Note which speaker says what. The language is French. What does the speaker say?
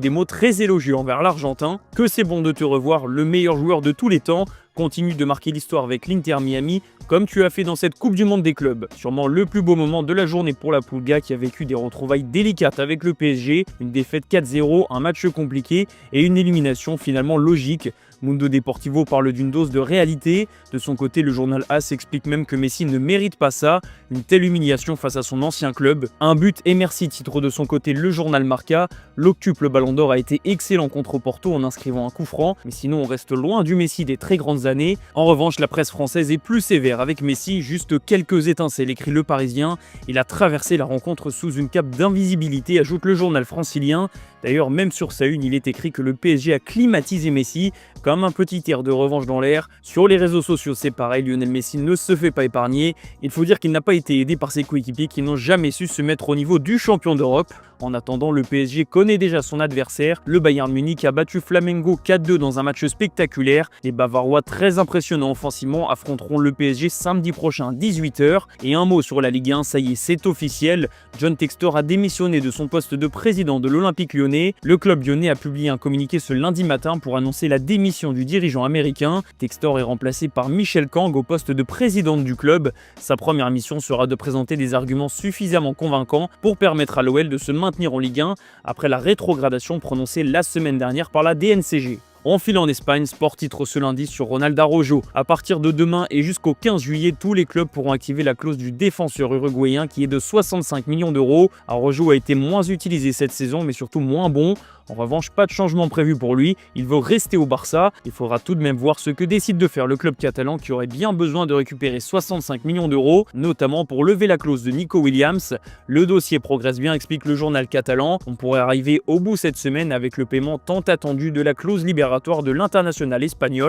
Speaker 1: Des mots très élogieux envers l'Argentin, que c'est bon de te revoir, le meilleur joueur de tous les temps, continue de marquer l'histoire avec l'Inter Miami, comme tu as fait dans cette Coupe du Monde des clubs. Sûrement le plus beau moment de la journée pour la Pulga qui a vécu des retrouvailles délicates avec le PSG, une défaite 4-0, un match compliqué et une élimination finalement logique. Mundo Deportivo parle d'une dose de réalité. De son côté, le journal AS explique même que Messi ne mérite pas ça, une telle humiliation face à son ancien club. Un but et merci titre de son côté le journal Marca. L'octuple Ballon d'Or a été excellent contre Porto en inscrivant un coup franc, mais sinon on reste loin du Messi des très grandes années. En revanche, la presse française est plus sévère avec Messi, juste quelques étincelles, écrit Le Parisien. Il a traversé la rencontre sous une cape d'invisibilité, ajoute le journal francilien. D'ailleurs, même sur sa une, il est écrit que le PSG a climatisé Messi, comme un petit air de revanche dans l'air. Sur les réseaux sociaux, c'est pareil, Lionel Messi ne se fait pas épargner. Il faut dire qu'il n'a pas été aidé par ses coéquipiers qui n'ont jamais su se mettre au niveau du champion d'Europe. En attendant, le PSG connaît déjà son adversaire. Le Bayern Munich a battu Flamengo 4-2 dans un match spectaculaire. Les Bavarois, très impressionnants offensivement, affronteront le PSG samedi prochain à 18h. Et un mot sur la Ligue 1, ça y est, c'est officiel. John Textor a démissionné de son poste de président de l'Olympique Lyonnais. Le club lyonnais a publié un communiqué ce lundi matin pour annoncer la démission du dirigeant américain. Textor est remplacé par Michel Kang au poste de président du club. Sa première mission sera de présenter des arguments suffisamment convaincants pour permettre à l'OL de se maintenir en Ligue 1 après la rétrogradation prononcée la semaine dernière par la DNCG. On file en Espagne, Sport titre ce lundi sur Ronald Araujo. À partir de demain et jusqu'au 15 juillet, tous les clubs pourront activer la clause du défenseur uruguayen qui est de 65 millions d'euros. Araujo a été moins utilisé cette saison mais surtout moins bon. En revanche, pas de changement prévu pour lui, il veut rester au Barça. Il faudra tout de même voir ce que décide de faire le club catalan qui aurait bien besoin de récupérer 65 millions d'euros, notamment pour lever la clause de Nico Williams. Le dossier progresse bien, explique le journal catalan. On pourrait arriver au bout cette semaine avec le paiement tant attendu de la clause libératoire de l'international espagnol.